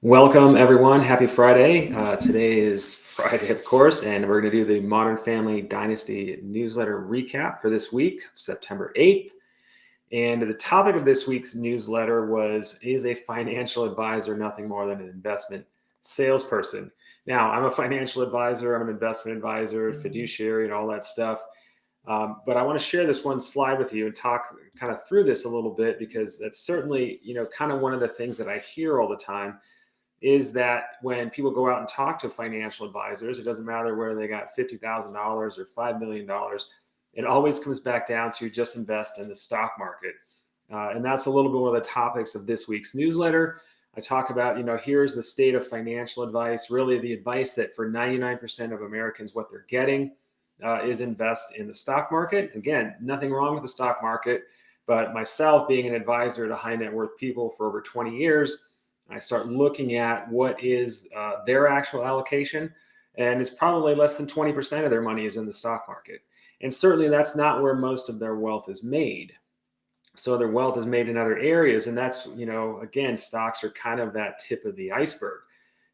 Welcome, everyone. Happy Friday. Today is Friday, of course, and we're going to do the Modern Family Dynasty newsletter recap for this week, September 8th. And the topic of this week's newsletter was, is a financial advisor nothing more than an investment salesperson? Now, I'm a financial advisor, I'm an investment advisor, fiduciary, and all that stuff. But I want to share this one slide with you and talk kind of through this a little bit because that's certainly, kind of one of the things that I hear all the time is that when people go out and talk to financial advisors, it doesn't matter whether they got $50,000 or $5 million. It always comes back down to just invest in the stock market. And that's a little bit one of the topics of this week's newsletter. I talk about, here's the state of financial advice, really the advice that for 99% of Americans, what they're getting is invest in the stock market. Again, nothing wrong with the stock market, but myself being an advisor to high net worth people for over 20 years, I start looking at what is their actual allocation, and it's probably less than 20% of their money is in the stock market. And certainly that's not where most of their wealth is made. So their wealth is made in other areas. And that's, again, stocks are kind of that tip of the iceberg.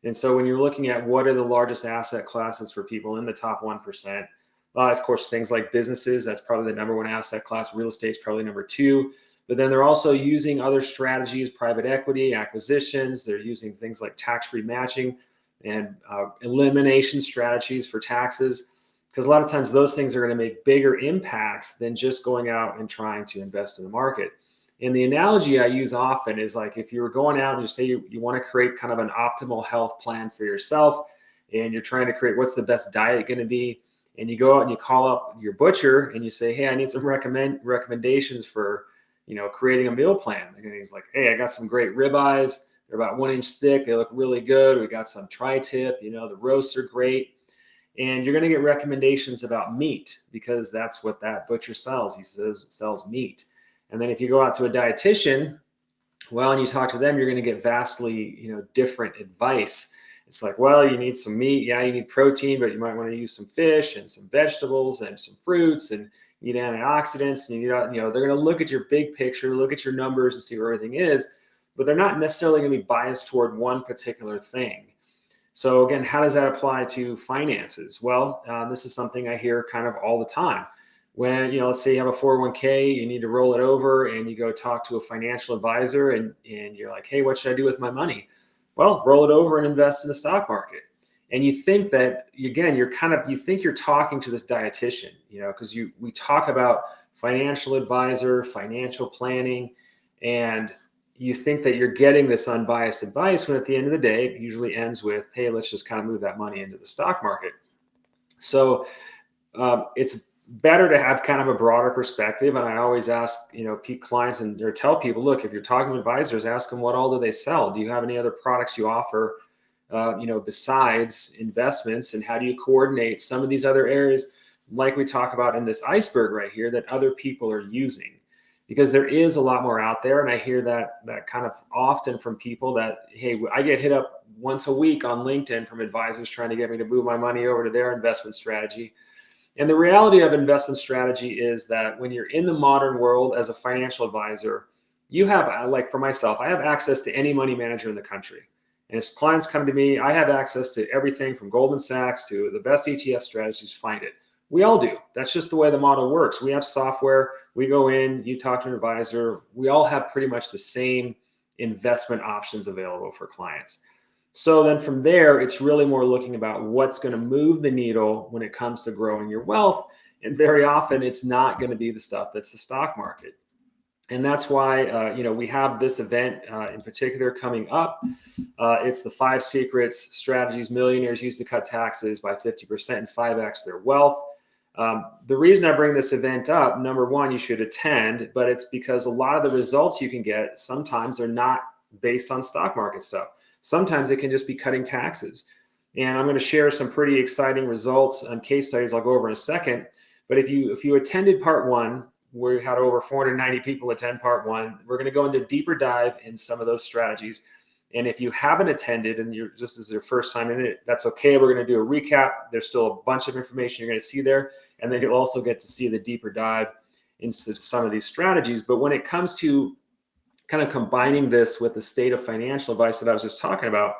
And so when you're looking at what are the largest asset classes for people in the top 1%, of course, things like businesses, that's probably the number one asset class. Real estate's probably number two. But then they're also using other strategies, private equity, acquisitions. They're using things like tax-free matching and elimination strategies for taxes. Because a lot of times those things are going to make bigger impacts than just going out and trying to invest in the market. And the analogy I use often is like if you were going out and you say you want to create kind of an optimal health plan for yourself, and you're trying to create what's the best diet going to be, and you go out and you call up your butcher and you say, hey, I need some recommendations for creating a meal plan. And he's like, hey, I got some great ribeyes. They're about 1 inch thick. They look really good. We got some tri-tip, the roasts are great. And you're going to get recommendations about meat because that's what that butcher sells. He sells meat. And then if you go out to a dietitian, well, and you talk to them, you're going to get vastly, different advice. It's like, well, you need some meat. Yeah, you need protein, but you might want to use some fish and some vegetables and some fruits and you need antioxidants. And they're going to look at your big picture, look at your numbers and see where everything is, but they're not necessarily going to be biased toward one particular thing. So again, how does that apply to finances? Well, this is something I hear kind of all the time. When, let's say you have a 401k, you need to roll it over and you go talk to a financial advisor and you're like, hey, what should I do with my money? Well, roll it over and invest in the stock market. And you think that, again, you think you're talking to this dietitian, because we talk about financial advisor, financial planning, and you think that you're getting this unbiased advice when at the end of the day, it usually ends with, hey, let's just kind of move that money into the stock market. So it's better to have kind of a broader perspective. And I always ask, clients or tell people, look, if you're talking to advisors, ask them what all do they sell? Do you have any other products you offer, besides investments? And how do you coordinate some of these other areas like we talk about in this iceberg right here that other people are using? Because there is a lot more out there. And I hear that kind of often from people that, hey, I get hit up once a week on LinkedIn from advisors trying to get me to move my money over to their investment strategy. And the reality of investment strategy is that when you're in the modern world as a financial advisor, you have, like for myself, I have access to any money manager in the country. And if clients come to me, I have access to everything from Goldman Sachs to the best ETF strategies, find it. We all do. That's just the way the model works. We have software. We go in, you talk to an advisor. We all have pretty much the same investment options available for clients. So then from there, it's really more looking about what's going to move the needle when it comes to growing your wealth. And very often it's not going to be the stuff that's the stock market. And that's why, we have this event in particular coming up. It's the 5 secrets strategies millionaires use to cut taxes by 50% and 5x their wealth. The reason I bring this event up, number one, you should attend, but it's because a lot of the results you can get sometimes are not based on stock market stuff. Sometimes it can just be cutting taxes. And I'm going to share some pretty exciting results and case studies I'll go over in a second. But if you attended part one, we had over 490 people attend part one. We're going to go into a deeper dive in some of those strategies. And if you haven't attended and you're just as your first time in it, that's okay. We're going to do a recap. There's still a bunch of information you're going to see there. And then you'll also get to see the deeper dive into some of these strategies. But when it comes to kind of combining this with the state of financial advice that I was just talking about,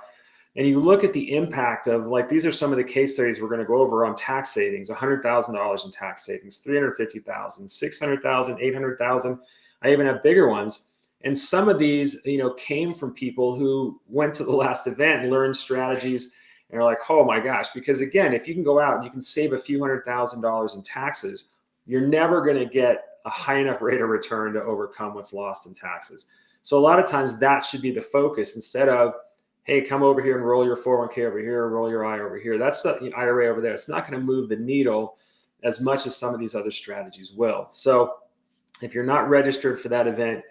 and you look at the impact of, like, these are some of the case studies we're going to go over on tax savings: $100,000 in tax savings, $350,000, $600,000, $800,000. I even have bigger ones. And some of these, came from people who went to the last event and learned strategies and are like, oh my gosh, because again, if you can go out and you can save a few $100,000 in taxes, you're never going to get a high enough rate of return to overcome what's lost in taxes. So a lot of times that should be the focus, instead of, hey, come over here and roll your 401k over here, roll your IRA over here. That's the IRA over there. It's not going to move the needle as much as some of these other strategies will. So if you're not registered for that event,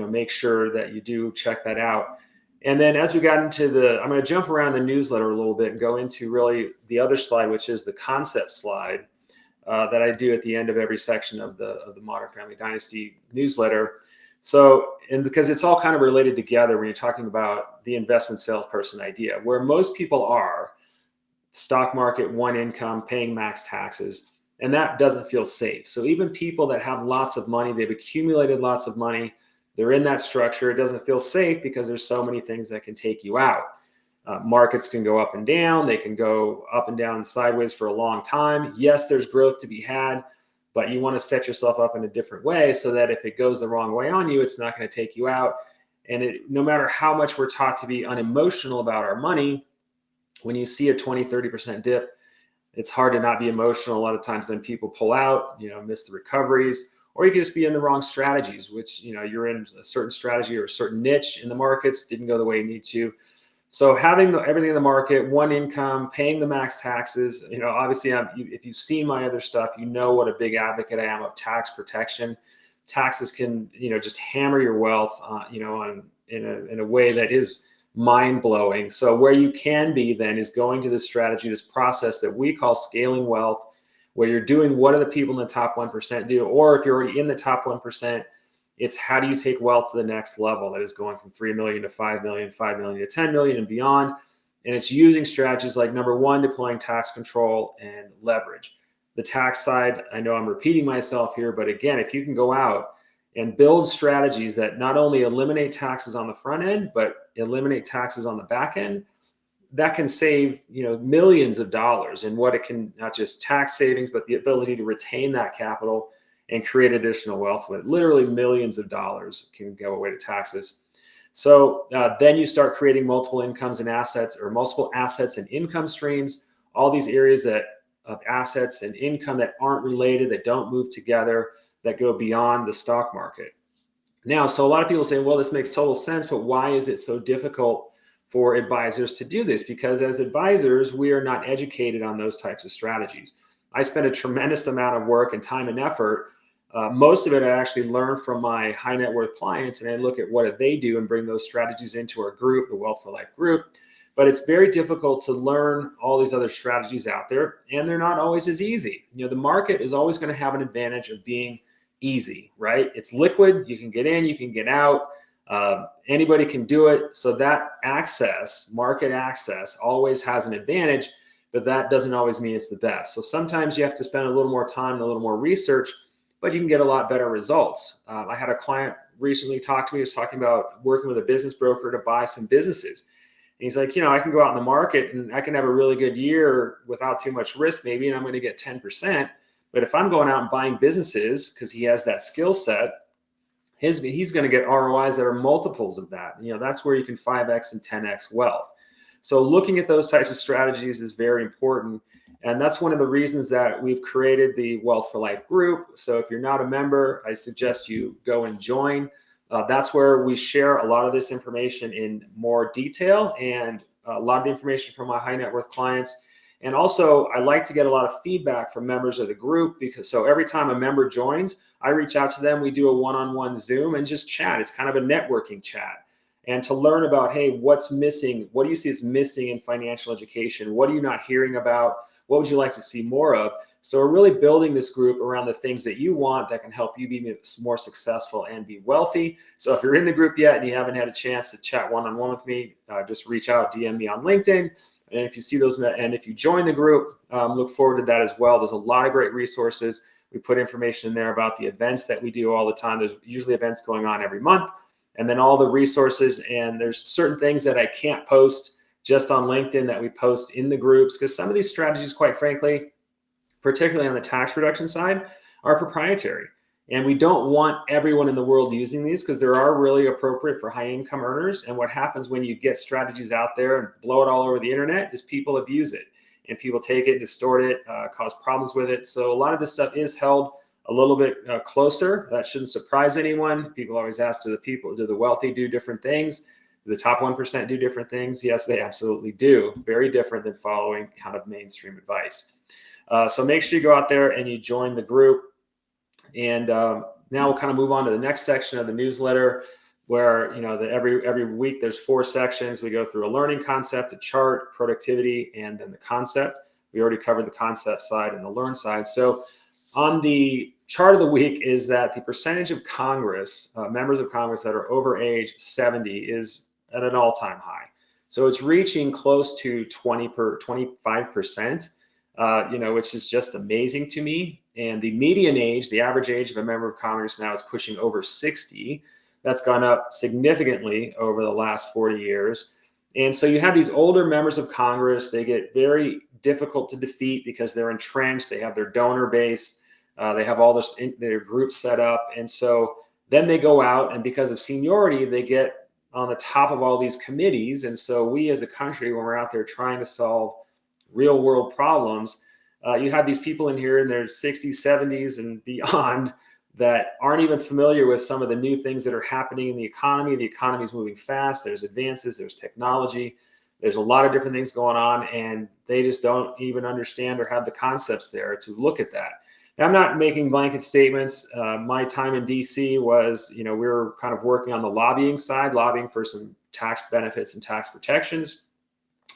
make sure that you do check that out. And then as we got into I'm going to jump around the newsletter a little bit and go into really the other slide, which is the concept slide that I do at the end of every section of the Modern Family Dynasty newsletter. So, and because it's all kind of related together when you're talking about the investment salesperson idea, where most people are stock market, one income, paying max taxes, and that doesn't feel safe. So even people that have lots of money, they've accumulated lots of money, they're in that structure, it doesn't feel safe because there's so many things that can take you out. Markets can go up and down. They can go up and down sideways for a long time. Yes, there's growth to be had, but you want to set yourself up in a different way so that if it goes the wrong way on you, it's not going to take you out. And no matter how much we're taught to be unemotional about our money, when you see a 20, 30% dip, it's hard to not be emotional. A lot of times then people pull out, miss the recoveries, or you can just be in the wrong strategies, which, you're in a certain strategy or a certain niche in the markets, didn't go the way you need to. So having everything in the market, one income, paying the max taxes, obviously if you've seen my other stuff, what a big advocate I am of tax protection. Taxes can, just hammer your wealth, in a way that is mind blowing. So where you can be then is going to this strategy, this process that we call scaling wealth, where you're doing what do the people in the top 1% do, or if you're already in the top 1%, it's how do you take wealth to the next level that is going from 3 million to 5 million, 5 million to 10 million and beyond. And it's using strategies like, number one, deploying tax control and leverage. The tax side, I know I'm repeating myself here, but again, if you can go out and build strategies that not only eliminate taxes on the front end, but eliminate taxes on the back end, that can save, millions of dollars in what it can, not just tax savings, but the ability to retain that capital and create additional wealth with literally millions of dollars can go away to taxes. So then you start creating multiple incomes and assets, or multiple assets and income streams, all these areas of assets and income that aren't related, that don't move together, that go beyond the stock market. Now, so a lot of people say, well, this makes total sense, but why is it so difficult for advisors to do this? Because as advisors, we are not educated on those types of strategies. I spend a tremendous amount of work and time and effort. Most of it I actually learn from my high net worth clients, and I look at what they do and bring those strategies into our group, the Wealth for Life group. But it's very difficult to learn all these other strategies out there, and they're not always as easy. The market is always going to have an advantage of being easy, right? It's liquid. You can get in, you can get out. Anybody can do it. So that market access always has an advantage, but that doesn't always mean it's the best. So sometimes you have to spend a little more time and a little more research, but you can get a lot better results. I had a client recently talk to me, he was talking about working with a business broker to buy some businesses. And he's like, I can go out in the market and I can have a really good year without too much risk maybe, and I'm going to get 10%. But if I'm going out and buying businesses, because he has that skill set, he's going to get ROIs that are multiples of that. That's where you can 5X and 10X wealth. So looking at those types of strategies is very important. And that's one of the reasons that we've created the Wealth for Life group. So if you're not a member, I suggest you go and join. That's where we share a lot of this information in more detail, and a lot of the information from my high net worth clients. And also, I like to get a lot of feedback from members of the group, because so every time a member joins, I reach out to them. We do a one-on-one Zoom and just chat. It's kind of a networking chat. And to learn about, hey, what's missing? What do you see is missing in financial education? What are you not hearing about? What would you like to see more of? So we're really building this group around the things that you want that can help you be more successful and be wealthy. So if you're in the group yet and you haven't had a chance to chat one-on-one with me, just reach out, DM me on LinkedIn. And if you see those, and if you join the group, look forward to that as well. There's a lot of great resources. We put information in there about the events that we do all the time. There's usually events going on every month. and then all the resources. And there's certain things that I can't post just on LinkedIn that we post in the groups, because some of these strategies, quite frankly, particularly on the tax reduction side, are proprietary. And we don't want everyone in the world using these, because there are really appropriate for high income earners. And what happens when you get strategies out there and blow it all over the internet is people abuse it, and people take it, distort it, cause problems with it. So a lot of this stuff is held a little bit closer. That shouldn't surprise anyone. People always ask, do the wealthy do different things? Do the top 1% do different things? Yes, they absolutely do. Very different than following kind of mainstream advice. So make sure you go out there and you join the group. And now we'll kind of move on to the next section of the newsletter, where every week there's 4 sections. We go through a learning concept, a chart, productivity, and then the concept. We already covered the concept side and the learn side. So on the chart of the week is that the percentage of Congress, members of Congress that are over age 70 is at an all-time high. So it's reaching close to 25%, which is just amazing to me. And the median age, the average age of a member of Congress now is pushing over 60. That's gone up significantly over the last 40 years. And so you have these older members of Congress. They get very difficult to defeat because they're entrenched. They have their donor base. They have all their groups set up. And so then they go out, and because of seniority, they get on the top of all these committees. And so we as a country, when we're out there trying to solve real world problems, you have these people in here in their 60s, 70s, and beyond that aren't even familiar with some of the new things that are happening in the economy. The economy is moving fast. There's advances, there's technology, there's a lot of different things going on, and they just don't even understand or have the concepts there to look at that. Now, I'm not making blanket statements. My time in DC was, we were kind of working on the lobbying side, lobbying for some tax benefits and tax protections.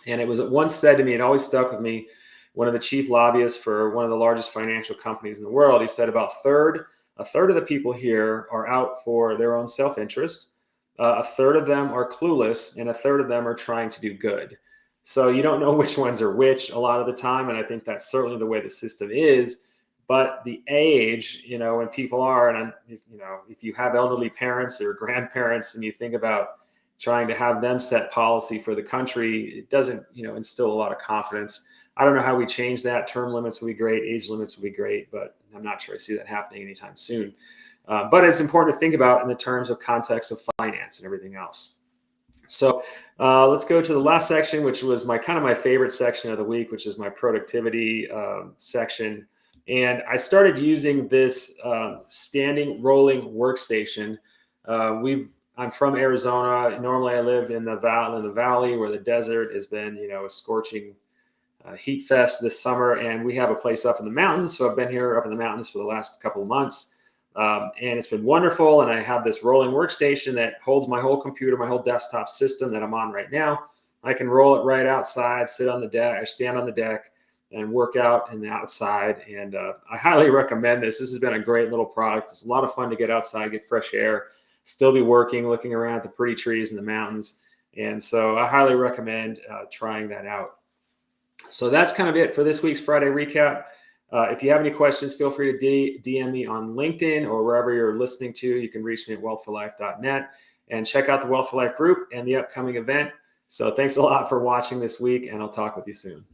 And it was once said to me, it always stuck with me, one of the chief lobbyists for one of the largest financial companies in the world, he said about a third of the people here are out for their own self-interest. A third of them are clueless, and a third of them are trying to do good. So you don't know which ones are which a lot of the time. And I think that's certainly the way the system is. But the age, when people are, and if you have elderly parents or grandparents and you think about trying to have them set policy for the country, it doesn't, instill a lot of confidence. I don't know how we change that. Term limits would be great. Age limits would be great, but I'm not sure I see that happening anytime soon. But it's important to think about in the terms of context of finance and everything else. So let's go to the last section, which was my favorite section of the week, which is my productivity section. And I started using this standing rolling workstation. I'm from Arizona. Normally I live in the valley where the desert has been, a scorching heat fest this summer. And we have a place up in the mountains. So I've been here up in the mountains for the last couple of months. And it's been wonderful. And I have this rolling workstation that holds my whole computer, my whole desktop system that I'm on right now. I can roll it right outside, sit on the deck, or stand on the deck and work out in the outside. And I highly recommend this. This has been a great little product. It's a lot of fun to get outside, get fresh air, still be working, looking around at the pretty trees in the mountains. And so I highly recommend trying that out. So that's kind of it for this week's Friday recap. If you have any questions, feel free to DM me on LinkedIn or wherever you're listening to. You can reach me at wealthforlife.net and check out the Wealth for Life group and the upcoming event. So thanks a lot for watching this week, and I'll talk with you soon.